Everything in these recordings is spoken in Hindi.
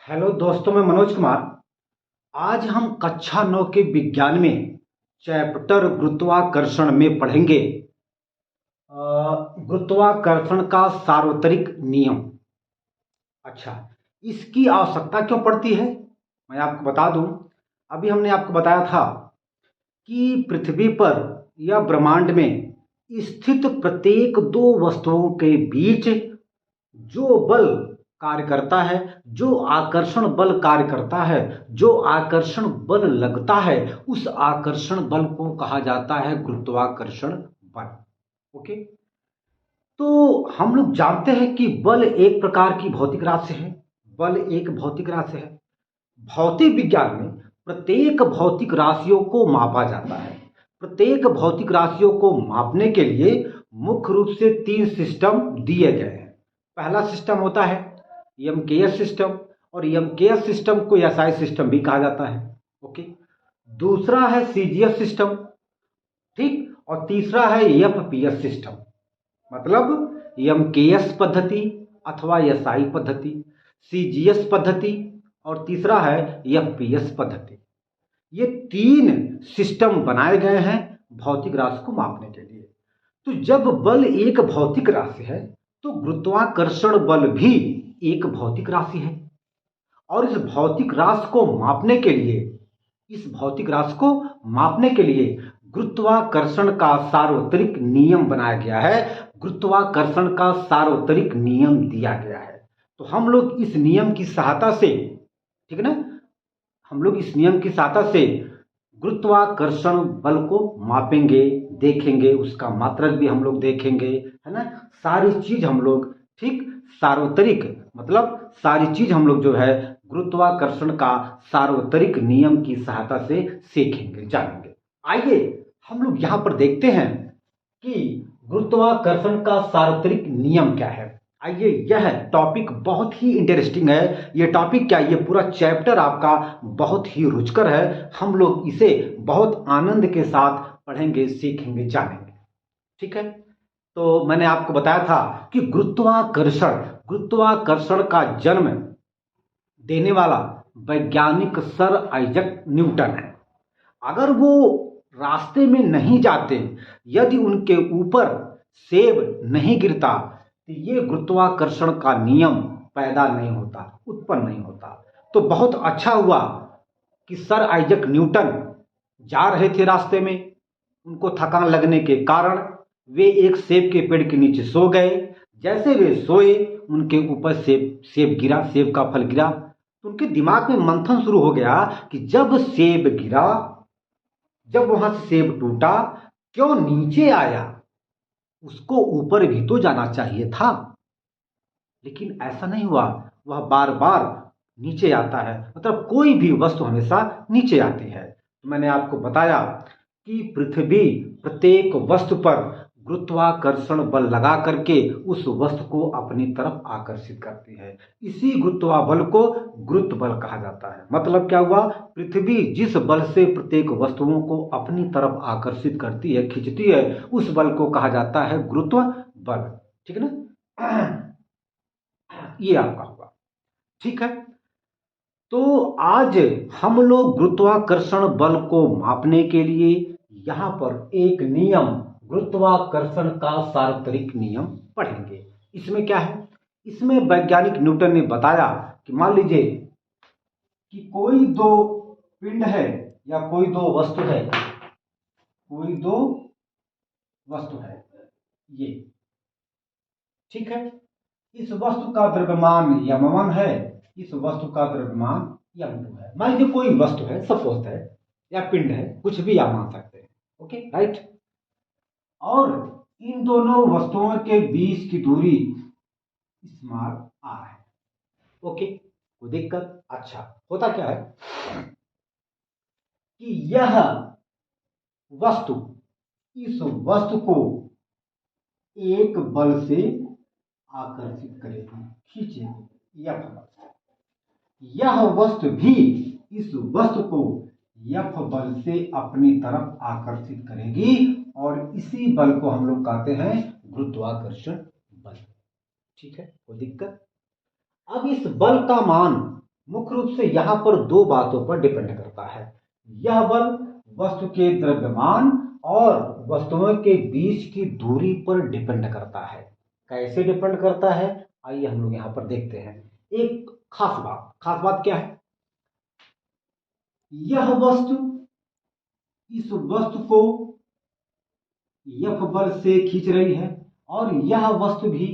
हेलो दोस्तों, मैं मनोज कुमार। आज हम कक्षा 9 के विज्ञान में चैप्टर गुरुत्वाकर्षण में पढ़ेंगे गुरुत्वाकर्षण का सार्वत्रिक नियम। अच्छा, इसकी आवश्यकता क्यों पड़ती है मैं आपको बता दूं। अभी हमने आपको बताया था कि पृथ्वी पर या ब्रह्मांड में स्थित प्रत्येक दो वस्तुओं के बीच जो बल कार्य करता है, जो आकर्षण बल कार्य करता है, जो आकर्षण बल लगता है, उस आकर्षण बल को कहा जाता है गुरुत्वाकर्षण बल। ओके। तो हम लोग जानते हैं कि बल एक प्रकार की भौतिक राशि है। बल एक भौतिक राशि है। भौतिक विज्ञान में प्रत्येक भौतिक राशियों को मापा जाता है। प्रत्येक भौतिक राशियों को मापने के लिए मुख्य रूप से तीन सिस्टम दिए गए हैं। पहला सिस्टम होता है एमकेएस सिस्टम, और एमकेएस सिस्टम को एसआई सिस्टम भी कहा जाता है। ओके। दूसरा है सीजीएस सिस्टम, ठीक, और तीसरा है एफपीएस सिस्टम। मतलब एमकेएस पद्धति अथवा एसआई पद्धति, सीजीएस पद्धति, और तीसरा है एफपीएस पद्धति। ये तीन सिस्टम बनाए गए हैं भौतिक राशि को मापने के लिए। तो जब बल एक भौतिक राशि है तो गुरुत्वाकर्षण बल भी एक भौतिक राशि है। और इस भौतिक राशि को मापने के लिए गुरुत्वाकर्षण का सार्वत्रिक नियम बनाया गया है। गुरुत्वाकर्षण का सार्वत्रिक नियम दिया गया है। तो हम लोग इस नियम की सहायता से, ठीक है ना, हम लोग इस नियम की सहायता से गुरुत्वाकर्षण बल को मापेंगे, देखेंगे, उसका मात्रक भी हम लोग देखेंगे, है ना। सारी चीज हम लोग, ठीक, सार्वत्रिक मतलब सारी चीज हम लोग जो है गुरुत्वाकर्षण का सार्वत्रिक नियम की सहायता से सीखेंगे, जानेंगे। आइए हम लोग यहां पर देखते हैं कि गुरुत्वाकर्षण का सार्वत्रिक नियम क्या है। आइए, यह टॉपिक बहुत ही इंटरेस्टिंग है। ये टॉपिक क्या, ये पूरा चैप्टर आपका बहुत ही रुचिकर है। हम लोग इसे बहुत आनंद के साथ पढ़ेंगे, सीखेंगे, जानेंगे। ठीक है। तो मैंने आपको बताया था कि गुरुत्वाकर्षण का जन्म देने वाला वैज्ञानिक सर आइजक न्यूटन है। अगर वो रास्ते में नहीं जाते, यदि उनके ऊपर सेब नहीं गिरता, तो ये गुरुत्वाकर्षण का नियम पैदा नहीं होता, उत्पन्न नहीं होता। तो बहुत अच्छा हुआ कि सर आइजक न्यूटन जा रहे थे रास्ते में, उनको थकान लगने के कारण वे एक सेब के पेड़ के नीचे सो गए। जैसे वे सोए, उनके ऊपर सेब सेब गिरा, सेब का फल गिरा। तो उनके दिमाग में मंथन शुरू हो गया कि जब सेब गिरा, जब वहां से सेब टूटा, क्यों नीचे आया? उसको ऊपर भी तो जाना चाहिए था। लेकिन ऐसा नहीं हुआ, वह बार बार नीचे आता है। मतलब कोई भी वस्तु हमेशा नीचे आती है। तो मैंने आपको बताया कि पृथ्वी प्रत्येक वस्तु पर गुरुत्वाकर्षण बल लगा करके उस वस्तु को अपनी तरफ आकर्षित करती है। इसी गुरुत्वाबल को गुरुत्व बल कहा जाता है। मतलब क्या हुआ, पृथ्वी जिस बल से प्रत्येक वस्तुओं को अपनी तरफ आकर्षित करती है, खींचती है, उस बल को कहा जाता है गुरुत्व बल। ठीक है ना। ये आपका होगा। ठीक है। तो आज हम लोग गुरुत्वाकर्षण बल को मापने के लिए यहां पर एक नियम, गुरुत्वाकर्षण का सार्वत्रिक नियम पढ़ेंगे। इसमें क्या है, इसमें वैज्ञानिक न्यूटन ने बताया कि मान लीजिए कि कोई दो पिंड है या कोई दो वस्तु है, कोई दो वस्तु है ये, ठीक है। इस वस्तु का द्रव्यमान m1 है, इस वस्तु का द्रव्यमान m2 है। मान लीजिए कोई वस्तु है, सपोज है, या पिंड है, कुछ भी आप मान सकते हैं। Okay, right. और इन दोनों वस्तुओं के बीच की दूरी स्मॉल r है। ओके, कोई दिक्कत? अच्छा, होता क्या है कि यह वस्तु इस वस्तु को एक बल से आकर्षित करेगी, खींचेगी, यह बल। यह वस्तु भी इस वस्तु को F बल से अपनी तरफ आकर्षित करेगी, और इसी बल को हम लोग कहते हैं गुरुत्वाकर्षण बल। ठीक है, कोई दिक्कत? अब इस बल का मान मुख्य रूप से यहां पर दो बातों पर डिपेंड करता है। यह बल वस्तु के द्रव्यमान और वस्तुओं के बीच की दूरी पर डिपेंड करता है। कैसे डिपेंड करता है, आइए हम लोग यहां पर देखते हैं। एक खास बात क्या है, यह वस्तु इस वस्तु को F बल से खींच रही है और यह वस्तु भी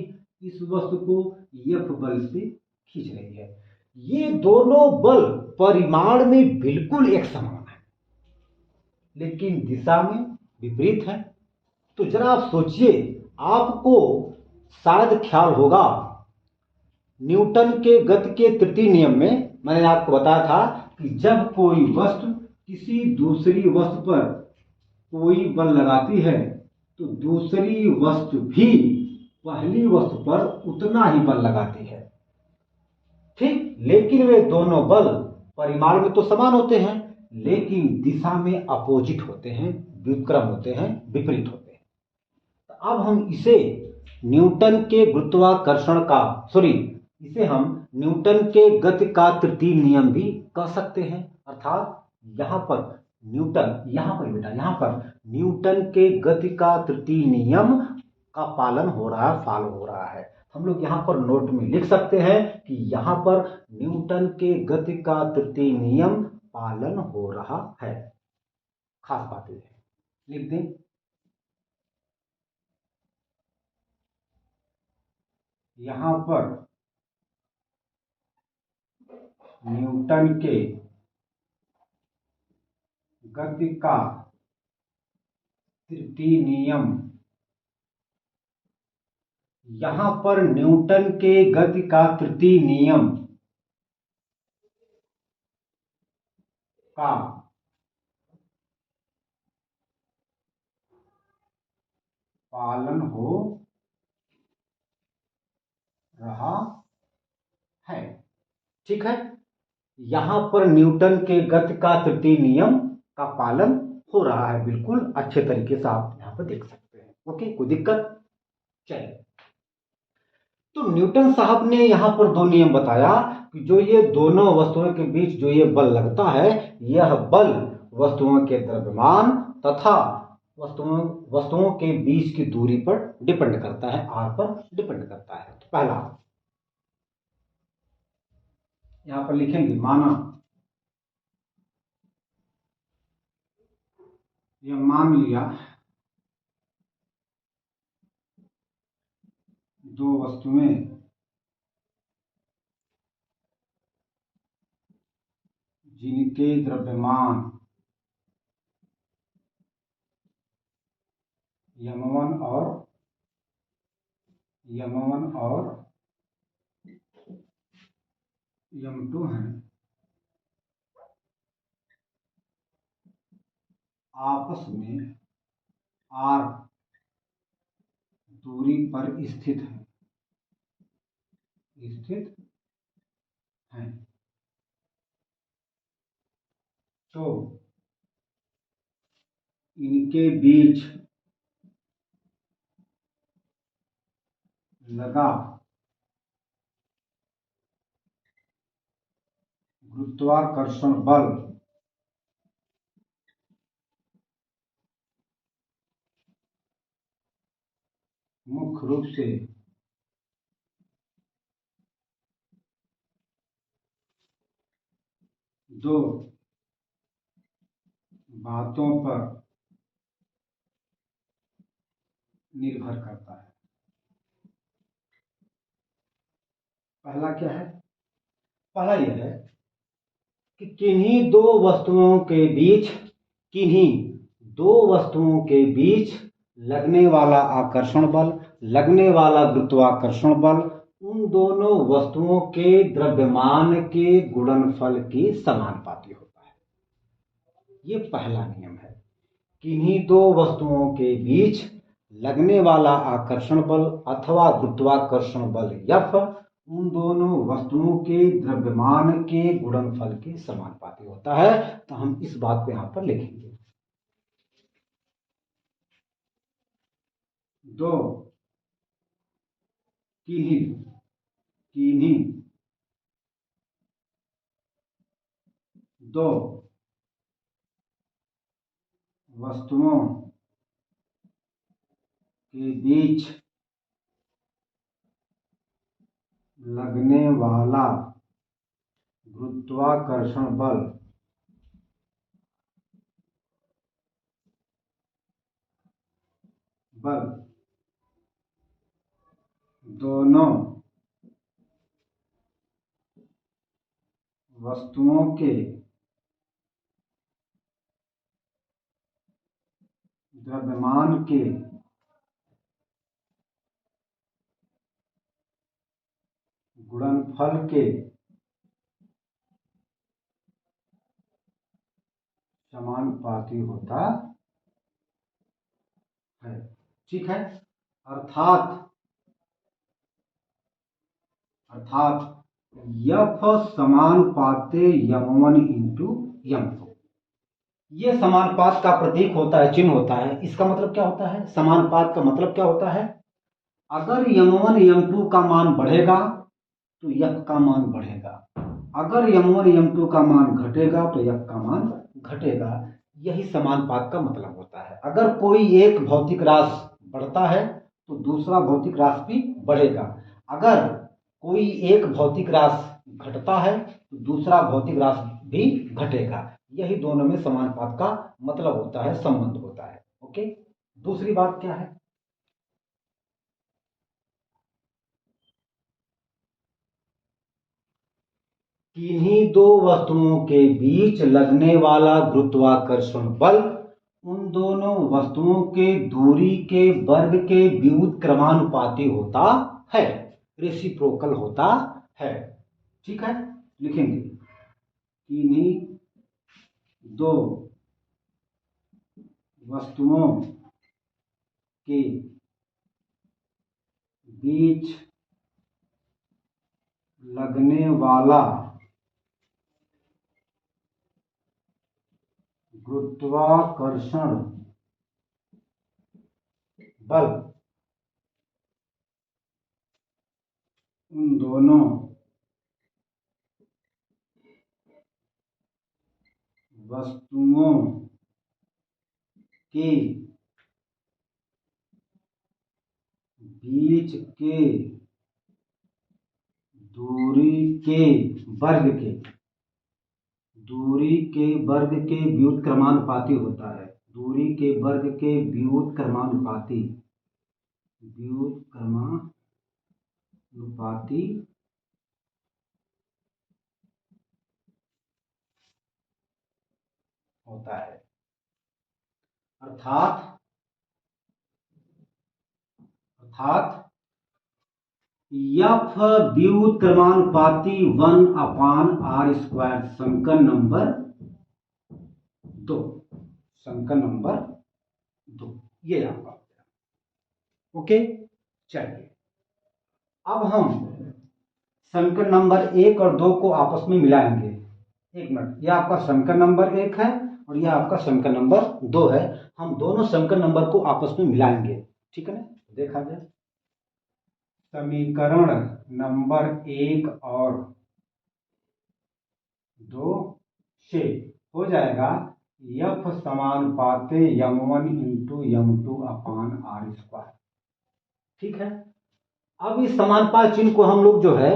इस वस्तु को F बल से खींच रही है। ये दोनों बल परिमाण में बिल्कुल एक समान है, लेकिन दिशा में विपरीत है। तो जरा आप सोचिए, आपको शायद ख्याल होगा, न्यूटन के गति के तृतीय नियम में मैंने आपको बताया था कि जब कोई वस्तु किसी दूसरी वस्तु पर कोई बल लगाती है तो दूसरी वस्तु भी पहली वस्तु पर उतना ही बल लगाती है। ठीक, लेकिन वे दोनों बल परिमाण में तो समान होते हैं, लेकिन दिशा में अपोजिट होते हैं, व्युत्क्रम होते हैं, विपरीत होते हैं। तो अब हम इसे न्यूटन के गुरुत्वाकर्षण का इसे हम न्यूटन के गति का तृतीय नियम भी कह सकते हैं। अर्थात यहां पर यहां पर न्यूटन के गति का तृतीय नियम का पालन हो रहा है, फॉलो हो रहा है। हम लोग यहां पर नोट में लिख सकते हैं कि यहां पर न्यूटन के गति का तृतीय नियम पालन हो रहा है। खास बात यह है, लिख दें। यहां पर न्यूटन के गति का तृतीय नियम, यहां पर न्यूटन के गति का तृतीय नियम का पालन हो रहा है। ठीक है, यहां पर न्यूटन के गति का तृतीय नियम का पालन हो रहा है, बिल्कुल अच्छे तरीके से आप यहां पर देख सकते हैं। ओके, कोई दिक्कत? चलिए, तो न्यूटन साहब ने यहां पर दो नियम बताया कि जो ये दोनों वस्तुओं के बीच जो ये बल लगता है, यह बल वस्तुओं के द्रव्यमान तथा वस्तुओं के बीच की दूरी पर डिपेंड करता है, आर पर डिपेंड करता है। तो पहला यहां पर लिखेंगे, माना, यह मान लिया दो वस्तुएं जिनके द्रव्यमान यम1 और यम2 हैं, आपस में आर दूरी पर स्थित हैं। तो इनके बीच लगा गुरुत्वाकर्षण बल मुख्य रूप से दो बातों पर निर्भर करता है। पहला क्या है? पहला यह है कि किन्हीं दो वस्तुओं के बीच लगने वाला आकर्षण बल, लगने वाला गुरुत्वाकर्षण बल उन दोनों वस्तुओं के द्रव्यमान के गुणनफल के समानुपाती होता है। ये पहला नियम है। किन्हीं दो वस्तुओं के बीच लगने वाला आकर्षण बल अथवा गुरुत्वाकर्षण बल F उन दोनों वस्तुओं के द्रव्यमान के गुणनफल के समानुपाती होता है। तो हम इस बात को यहां पर लिखेंगे। दो किन्हीं दो वस्तुओं के बीच लगने वाला गुरुत्वाकर्षण बल दोनों वस्तुओं के द्रव्यमान के गुणनफल के समानुपाती होता है। ठीक है। अर्थात यफ समानुपाते यम1 इंटू यम2। ये समानुपात का प्रतीक होता है, चिन्ह होता है। इसका मतलब क्या होता है? समानुपात का मतलब क्या होता है? अगर यम1 यम2 का मान बढ़ेगा तो यफ का मान बढ़ेगा, अगर यम1 यम2 का मान घटेगा तो यफ का मान घटेगा। यही समानुपात का मतलब होता है। अगर कोई एक भौतिक राशि बढ़ता है तो दूसरा भौतिक राशि भी बढ़ेगा, अगर कोई एक भौतिक राशि घटता है तो दूसरा भौतिक राशि भी घटेगा। यही दोनों में समानुपात का मतलब होता है, संबंध होता है। ओके। दूसरी बात क्या है? किन्हीं दो वस्तुओं के बीच लगने वाला गुरुत्वाकर्षण बल उन दोनों वस्तुओं के दूरी के वर्ग के व्युत्क्रमानुपाती होता है, रेसिप्रोकल होता है। ठीक है, लिखेंगे किन्हीं दो वस्तुओं के बीच लगने वाला गुरुत्वाकर्षण बल उन दोनों वस्तुओं के बीच के दूरी के वर्ग के व्युत्क्रमानुपाती होता है। दूरी के वर्ग के व्युत्क्रमानुपाती होता है। अर्थात यफ व्युत्क्रमानुपाती 1/r²। समीकरण नंबर 2। समीकरण नंबर 2 ये आपका। ओके, चलिए अब हम समीकरण नंबर 1 और 2 को आपस में मिलाएंगे। एक मिनट, यह आपका समीकरण नंबर 1 है और यह आपका समीकरण नंबर 2 है। हम दोनों समीकरण नंबर को आपस में मिलाएंगे। ठीक है ना, देखा जाए। समीकरण नंबर 1 और 2 से हो जाएगा यफ समानुपाते यम1 इंटू यम2/r²। ठीक है। अब इस समानुपात चिन्ह को हम लोग जो है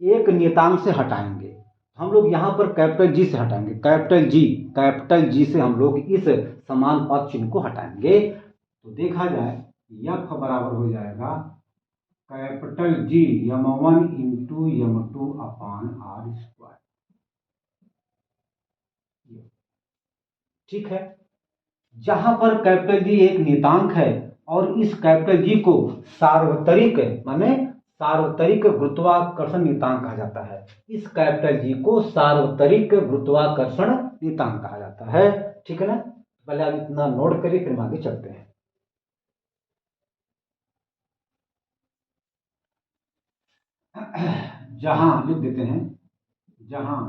एक नियतांक से हटाएंगे। हम लोग यहां पर कैपिटल जी से हटाएंगे, कैपिटल जी से हम लोग इस समानुपात चिन्ह को हटाएंगे। तो देखा जाए यफ बराबर हो जाएगा कैपिटल जी यम1 इंटू यम2/r²। ठीक है। जहां पर कैपिटल जी एक नियतांक है और इस कैपिटल जी को सार्वत्रिक माने सार्वत्रिक गुरुत्वाकर्षण नियतांक कहा जाता है। इस कैपिटल जी को सार्वत्रिक गुरुत्वाकर्षण नियतांक कहा जाता है। ठीक है ना, पहले आप इतना नोट करिए फिर आगे चलते हैं। जहां लिख देते हैं, जहां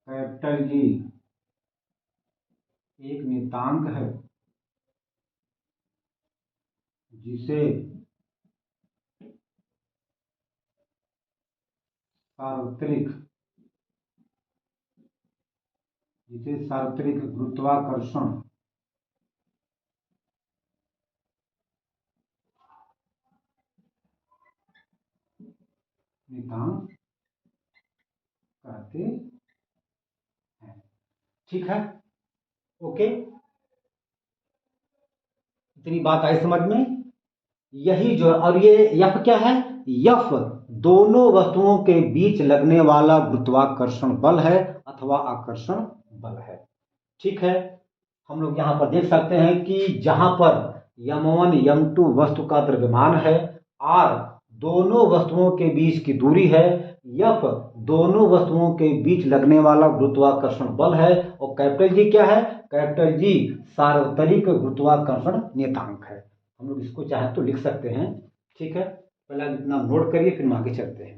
कैपिटल जी एक नियतांक है जिसे सार्वत्रिक इसे सार्वत्रिक गुरुत्वाकर्षण नियतांक कहते हैं। ठीक है, ओके, इतनी बात आई समझ में। यही जो, और ये यफ क्या है, यफ दोनों वस्तुओं के बीच लगने वाला गुरुत्वाकर्षण बल है अथवा आकर्षण बल है। ठीक है, हम लोग यहां पर देख सकते हैं कि जहां पर m1 m2 वस्तु का द्रव्यमान है, r दोनों वस्तुओं के बीच की दूरी है, F दोनों वस्तुओं के बीच लगने वाला गुरुत्वाकर्षण बल है, और कैपिटल जी क्या है, कैपिटल जी सार्वत्रिक गुरुत्वाकर्षण नियतांक है। हम लोग इसको चाहे तो लिख सकते हैं। ठीक है, पहले इतना नोट करिए, फिर हम आगे चलते हैं।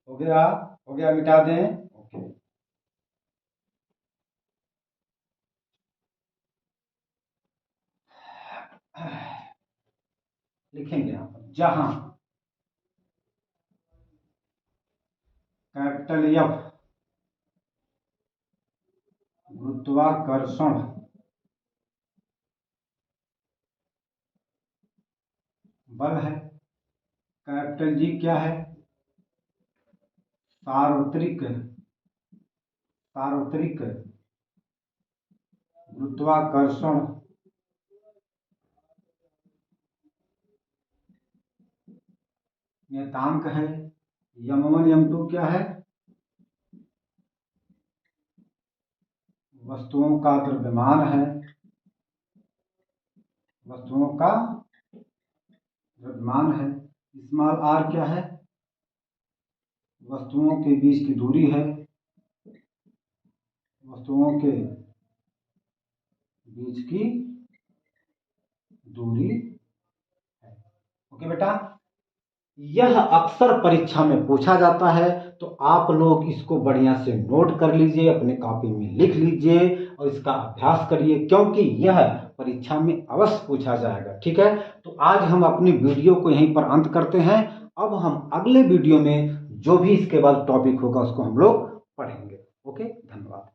हो गया, हो गया, मिटा दें। ओके, लिखेंगे यहां पर, जहां कैपिटल एफ गुरुत्वाकर्षण बल है, कैपिटल जी क्या है, सार्वत्रिक सार्वत्रिक गुरुत्वाकर्षण नियतांक है, m1 m2 क्या है, वस्तुओं का द्रव्यमान है, वस्तुओं का द्रव्यमान है, स्मॉल r क्या है, वस्तुओं के बीच की दूरी है, वस्तुओं के बीच की दूरी है। ओके बेटा, यह अक्सर परीक्षा में पूछा जाता है, तो आप लोग इसको बढ़िया से नोट कर लीजिए, अपने कॉपी में लिख लीजिए और इसका अभ्यास करिए, क्योंकि यह परीक्षा में अवश्य पूछा जाएगा। ठीक है, तो आज हम अपनी वीडियो को यहीं पर अंत करते हैं। अब हम अगले वीडियो में जो भी इसके बाद टॉपिक होगा उसको हम लोग पढ़ेंगे। ओके, धन्यवाद।